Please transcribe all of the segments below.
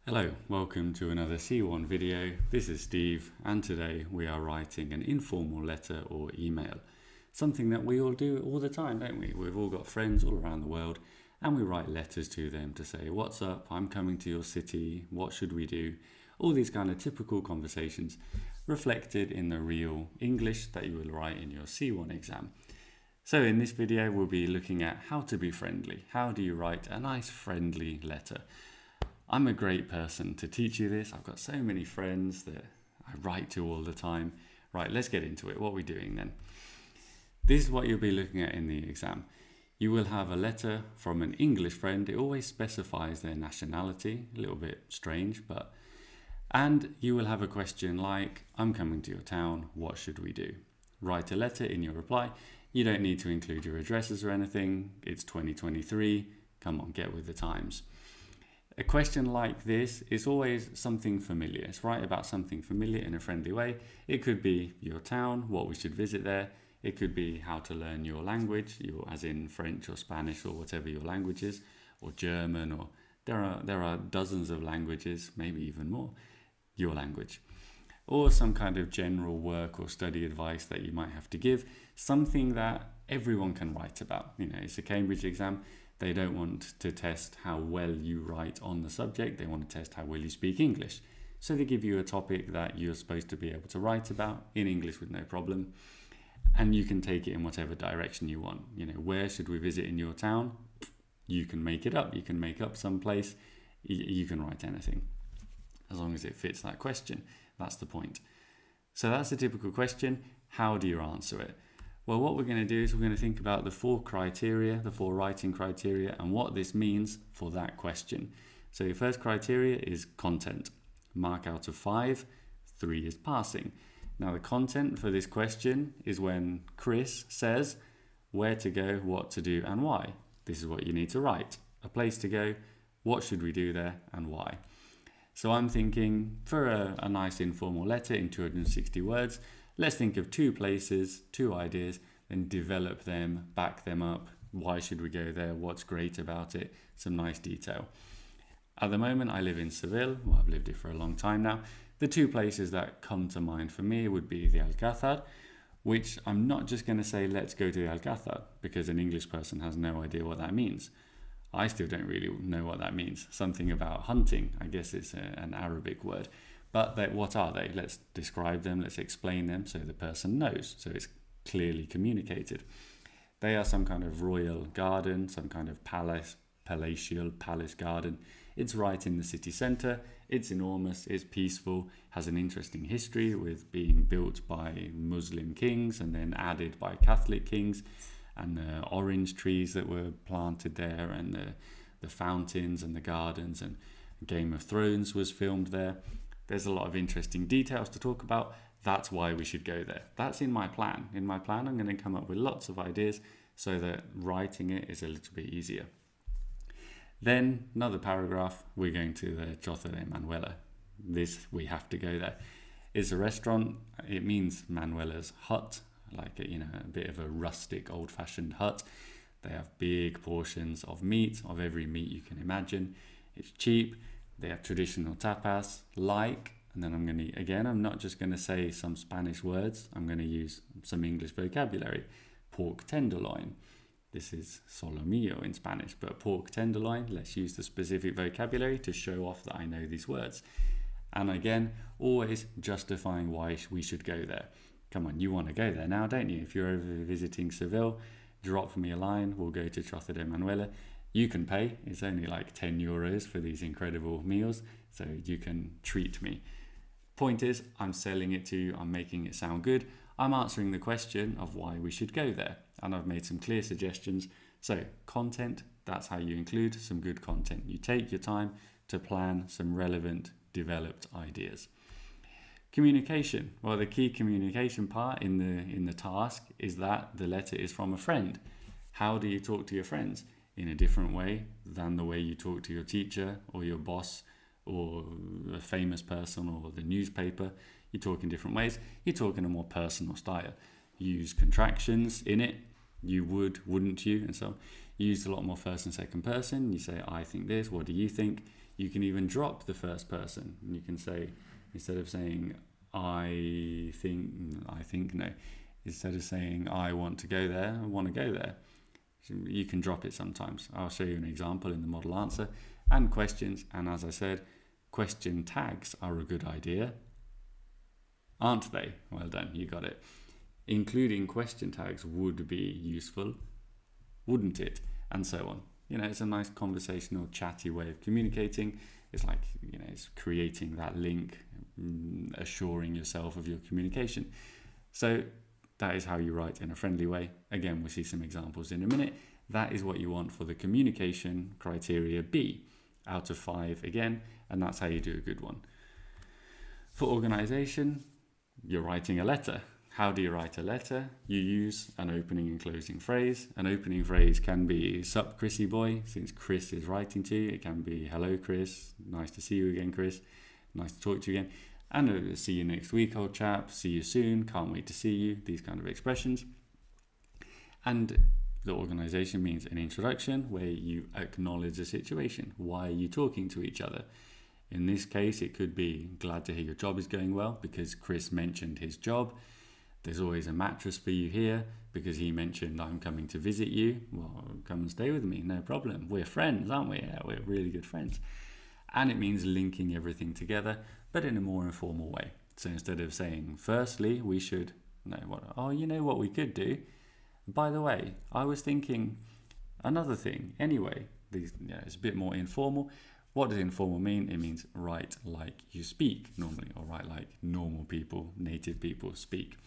Hello, welcome to another C1 video. This is Steve, and today we are writing an informal letter or email. Something that we all do all the time, don't we? We've all got friends all around the world and we write letters to them to say, what's up, I'm coming to your city, what should we do? All these kind of typical conversations reflected in the real English that you will write in your C1 exam. So in this video, we'll be looking at how to be friendly. How do you write a nice friendly letter? I'm a great person to teach you this. I've got so many friends that I write to all the time. Right, let's get into it. What are we doing then? This is what you'll be looking at in the exam. You will have a letter from an English friend. It always specifies their nationality, a little bit strange, and you will have a question like, I'm coming to your town, what should we do? Write a letter in your reply. You don't need to include your addresses or anything. It's 2023. Come on, get with the times. A question like this is always something familiar. It's write about something familiar in a friendly way. It could be your town, what we should visit there. It could be how to learn your language, as in French or Spanish or whatever your language is, or German, or there are dozens of languages, maybe even more, your language. Or some kind of general work or study advice that you might have to give, something that everyone can write about. It's a Cambridge exam. They don't want to test how well you write on the subject. They want to test how well you speak English. So they give you a topic that you're supposed to be able to write about in English with no problem. And you can take it in whatever direction you want. Where should we visit in your town? You can make it up. You can make up some place. You can write anything as long as it fits that question. That's the point. So that's a typical question. How do you answer it? Well, what we're going to do is we're going to think about the four writing criteria, and what this means for that question. So your first criteria is content. Mark out of 5, 3 is passing. Now the content for this question is when Chris says where to go, what to do, and why. This is what you need to write. A place to go, what should we do there, and why. So I'm thinking for a nice informal letter in 260 words, let's think of 2 places, 2 ideas, then develop them, back them up. Why should we go there? What's great about it? Some nice detail. At the moment, I live in Seville. Well, I've lived here for a long time now. The 2 places that come to mind for me would be the Alcázar, which I'm not just going to say, let's go to the Alcázar, because an English person has no idea what that means. I still don't really know what that means. Something about hunting. I guess it's an Arabic word. But what are they? Let's describe them, let's explain them so the person knows, so it's clearly communicated. They are some kind of royal garden, some kind of palatial palace garden. It's right in the city centre, it's enormous, it's peaceful, has an interesting history with being built by Muslim kings and then added by Catholic kings, and the orange trees that were planted there, and the fountains and the gardens, and Game of Thrones was filmed there. There's a lot of interesting details to talk about. That's why we should go there. That's in my plan. In my plan, I'm going to come up with lots of ideas so that writing it is a little bit easier. Then another paragraph, we're going to the Choza de Manuela. We have to go there. It's a restaurant. It means Manuela's hut, like a bit of a rustic, old-fashioned hut. They have big portions of meat, of every meat you can imagine. It's cheap. They have traditional tapas, and then I'm not just going to say some Spanish words, I'm going to use some English vocabulary. Pork tenderloin. This is solomillo in Spanish, but pork tenderloin, let's use the specific vocabulary to show off that I know these words. And again, always justifying why we should go there. Come on, you want to go there now, don't you? If you're over visiting Seville, drop me a line, we'll go to Choza de Manuela. You can pay, it's only like 10 euros for these incredible meals, so you can treat me. Point is, I'm selling it to you, I'm making it sound good, I'm answering the question of why we should go there, and I've made some clear suggestions. So content, that's how you include some good content. You take your time to plan some relevant, developed ideas. Communication, well, the key communication part in the task is that the letter is from a friend. How do you talk to your friends? In a different way than the way you talk to your teacher or your boss or a famous person or the newspaper. You talk in different ways. You talk in a more personal style. You use contractions in it. You would, wouldn't you, and so on. You use a lot more first and second person. You say, I think this, what do you think? You can even drop the first person. You can say, instead of saying, I think, no. Instead of saying, I want to go there, I want to go there. You can drop it sometimes. I'll show you an example in the model answer. And questions, and as I said, question tags are a good idea. Aren't they? Well done, you got it. Including question tags would be useful, wouldn't it? And so on. It's a nice conversational, chatty way of communicating. It's like, it's creating that link, assuring yourself of your communication. So that is how you write in a friendly way. Again, we'll see some examples in a minute. That is what you want for the communication criteria B out of 5 again, and that's how you do a good one. For organization, you're writing a letter. How do you write a letter? You use an opening and closing phrase. An opening phrase can be, sup Chrissy boy, since Chris is writing to you. It can be, hello Chris, nice to see you again Chris, nice to talk to you again. And see you next week old chap, see you soon, can't wait to see you, these kind of expressions. And the organization means an introduction where you acknowledge the situation. Why are you talking to each other? In this case, it could be, glad to hear your job is going well because Chris mentioned his job. There's always a mattress for you here because he mentioned I'm coming to visit you. Well, come and stay with me, no problem. We're friends, aren't we? Yeah, we're really good friends. And it means linking everything together, but in a more informal way. So instead of saying, firstly, we should, you know what we could do? By the way, I was thinking another thing. Anyway, it's a bit more informal. What does informal mean? It means write like you speak normally, or write like normal people, native people speak.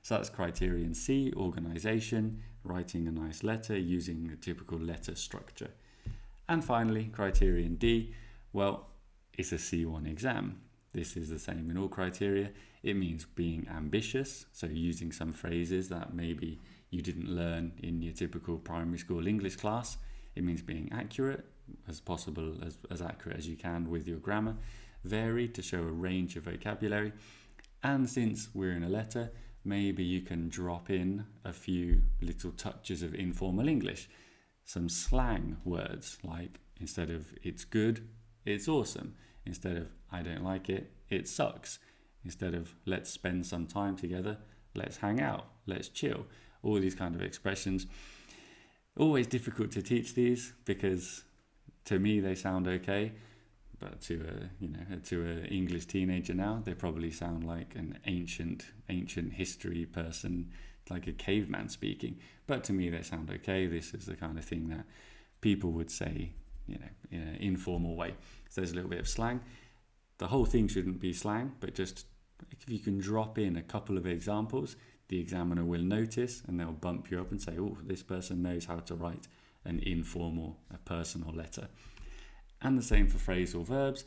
So that's criterion C, organization, writing a nice letter using a typical letter structure. And finally, criterion D, well, it's a C1 exam. This is the same in all criteria. It means being ambitious, so using some phrases that maybe you didn't learn in your typical primary school English class. It means being accurate, as possible, as accurate as you can with your grammar. Varied to show a range of vocabulary. And since we're in a letter, maybe you can drop in a few little touches of informal English. Some slang words, like instead of it's good, it's awesome. Instead of I don't like it, it sucks. Instead of let's spend some time together, let's hang out, let's chill. All these kind of expressions. Always difficult to teach these because to me they sound okay, but to an English teenager now, they probably sound like an ancient history person, like a caveman speaking. But to me they sound okay. This is the kind of thing that people would say, in an informal way. So there's a little bit of slang. The whole thing shouldn't be slang, but just if you can drop in a couple of examples, the examiner will notice and they'll bump you up and say, oh, this person knows how to write an informal, a personal letter. And the same for phrasal verbs.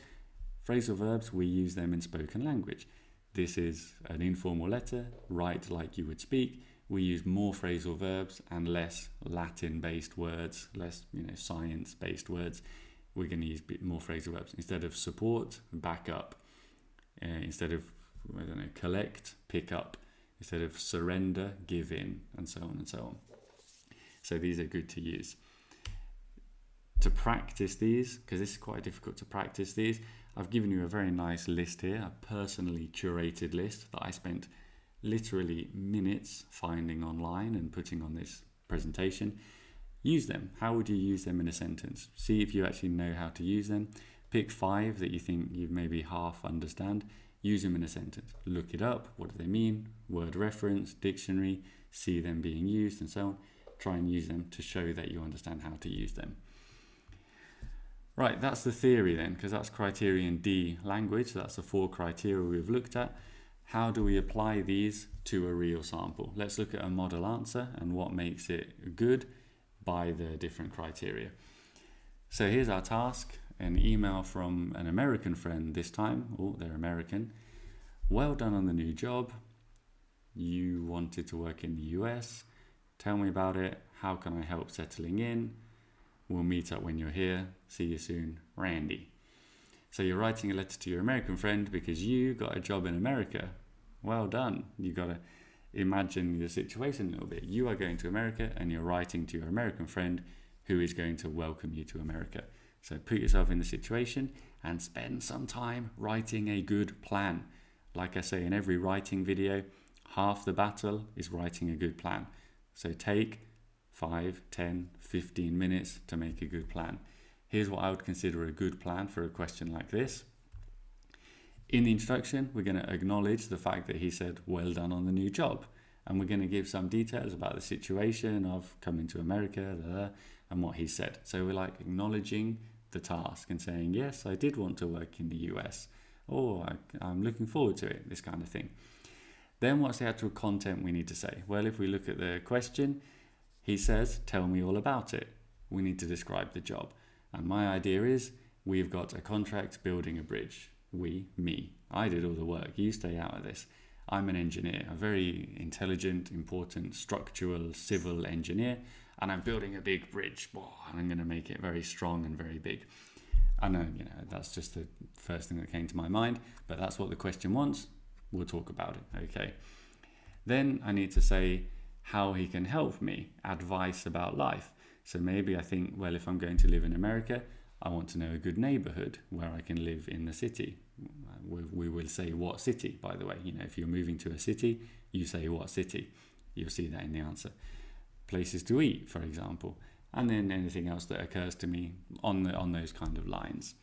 Phrasal verbs, we use them in spoken language. This is an informal letter, write like you would speak. We use more phrasal verbs and less Latin-based words, less science-based words. We're going to use a bit more phrasal verbs. Instead of support, back up. Instead of, collect, pick up. Instead of surrender, give in, and so on and so on. So these are good to use. To practice these, because this is quite difficult to practice these, I've given you a very nice list here, a personally curated list that I spent literally minutes finding online and putting on this presentation. Use them. How would you use them in a sentence? See if you actually know how to use them. Pick 5 that you think you maybe half understand. Use them in a sentence. Look it up. What do they mean? Word reference, dictionary, see them being used and so on. Try and use them to show that you understand how to use them. Right, that's the theory then, because that's criterion D, language. That's the 4 criteria we've looked at. How do we apply these to a real sample? Let's look at a model answer and what makes it good by the different criteria. So here's our task. An email from an American friend this time. Oh, they're American. Well done on the new job. You wanted to work in the US. Tell me about it. How can I help settling in? We'll meet up when you're here. See you soon, Randy. So you're writing a letter to your American friend because you got a job in America. Well done. You got to imagine your situation a little bit. You are going to America and you're writing to your American friend who is going to welcome you to America. So put yourself in the situation and spend some time writing a good plan. Like I say in every writing video, half the battle is writing a good plan. So take 5, 10, 15 minutes to make a good plan. Here's what I would consider a good plan for a question like this. In the introduction, we're going to acknowledge the fact that he said, well done on the new job. And we're going to give some details about the situation of coming to America and what he said. So we're like acknowledging the task and saying, yes, I did want to work in the US, or I'm looking forward to it, this kind of thing. Then what's the actual content we need to say? Well, if we look at the question, he says, tell me all about it. We need to describe the job. And my idea is, we've got a contract building a bridge. Me. I did all the work. You stay out of this. I'm an engineer, a very intelligent, important, structural, civil engineer, and I'm building a big bridge. And I'm going to make it very strong and very big. I know, that's just the first thing that came to my mind, but that's what the question wants. We'll talk about it, okay? Then I need to say how he can help me, advice about life. So maybe I think, well, if I'm going to live in America, I want to know a good neighborhood where I can live in the city. We will say what city, by the way. If you're moving to a city, you say what city. You'll see that in the answer. Places to eat, for example. And then anything else that occurs to me on those kind of lines.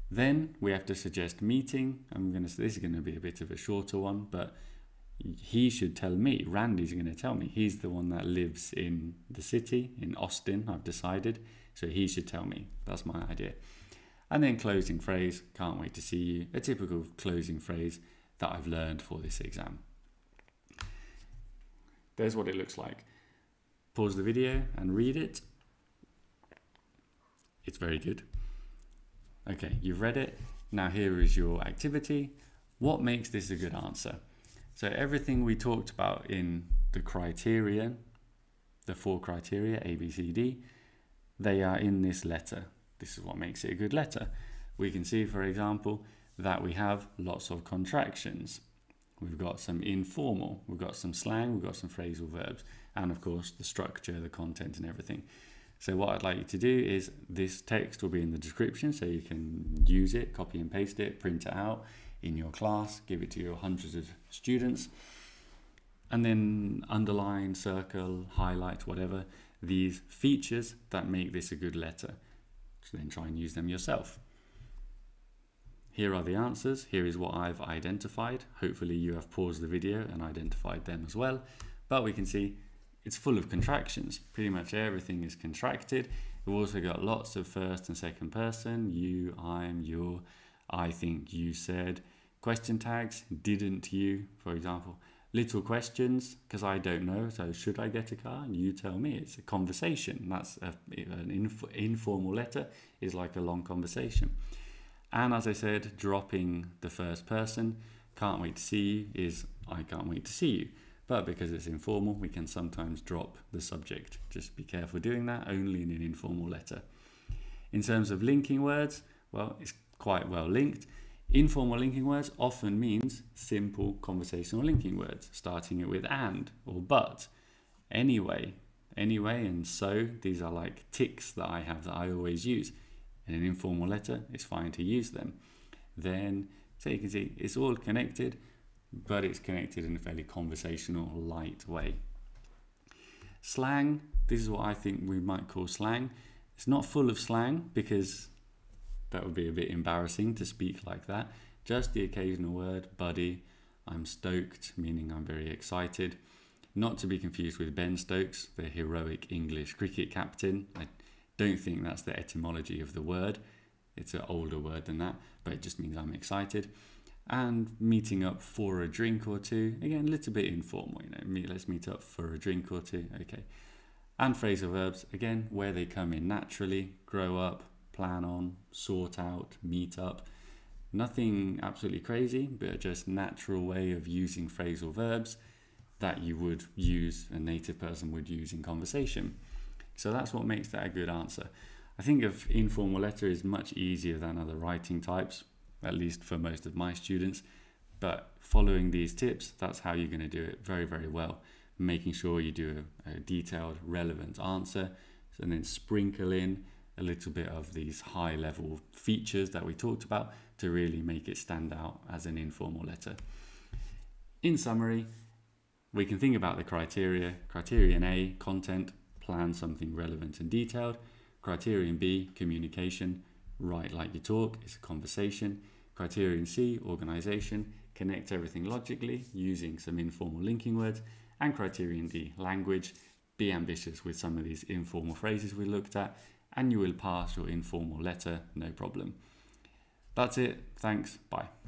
Then we have to suggest meeting. This is going to be a bit of a shorter one, but he should tell me. Randy's going to tell me. He's the one that lives in the city, in Austin, I've decided. So he should tell me. That's my idea. And then closing phrase, can't wait to see you. A typical closing phrase that I've learned for this exam. There's what it looks like. Pause the video and read it. It's very good. Okay, you've read it. Now here is your activity. What makes this a good answer? So everything we talked about in the criteria, the 4 criteria, A, B, C, D, they are in this letter. This is what makes it a good letter. We can see, for example, that we have lots of contractions. We've got some informal, we've got some slang, we've got some phrasal verbs, and of course the structure, the content and everything. So what I'd like you to do is, this text will be in the description so you can use it, copy and paste it, print it out in your class, give it to your hundreds of students, and then underline, circle, highlight, whatever, these features that make this a good letter. So then try and use them yourself. Here are the answers. Here is what I've identified. Hopefully you have paused the video and identified them as well. But we can see it's full of contractions. Pretty much everything is contracted. We've also got lots of first and second person. You, I'm, your, I think, you said. Question tags, didn't you, for example. Little questions, because I don't know, so should I get a car? And you tell me. It's a conversation. That's an informal letter is like a long conversation. And as I said, dropping the first person, can't wait to see you, is I can't wait to see you. But because it's informal, we can sometimes drop the subject. Just be careful doing that, only in an informal letter. In terms of linking words, well, it's quite well linked. Informal linking words often means simple conversational linking words, starting it with and or but, anyway, and so. These are like ticks that I have that I always use. In an informal letter, it's fine to use them. Then, so you can see, it's all connected, but it's connected in a fairly conversational, light way. Slang, this is what I think we might call slang. It's not full of slang because that would be a bit embarrassing to speak like that. Just the occasional word, buddy, I'm stoked, meaning I'm very excited. Not to be confused with Ben Stokes, the heroic English cricket captain. I don't think that's the etymology of the word. It's an older word than that, but it just means I'm excited. And meeting up for a drink or two, again, a little bit informal, let's meet up for a drink or two, okay. And phrasal verbs, again, where they come in naturally, grow up, plan on, sort out, meet up. Nothing absolutely crazy, but just natural way of using phrasal verbs that you would use, a native person would use in conversation. So that's what makes that a good answer. I think of informal letter is much easier than other writing types, at least for most of my students. But following these tips, that's how you're going to do it very, very well. Making sure you do a detailed, relevant answer. and then sprinkle in a little bit of these high level features that we talked about to really make it stand out as an informal letter. In summary, we can think about the criteria. Criterion A, content, plan something relevant and detailed. Criterion B, communication, write like you talk, it's a conversation. Criterion C, organization, connect everything logically using some informal linking words. And criterion D, language, be ambitious with some of these informal phrases we looked at, and you will pass your informal letter, no problem. That's it. Thanks. Bye.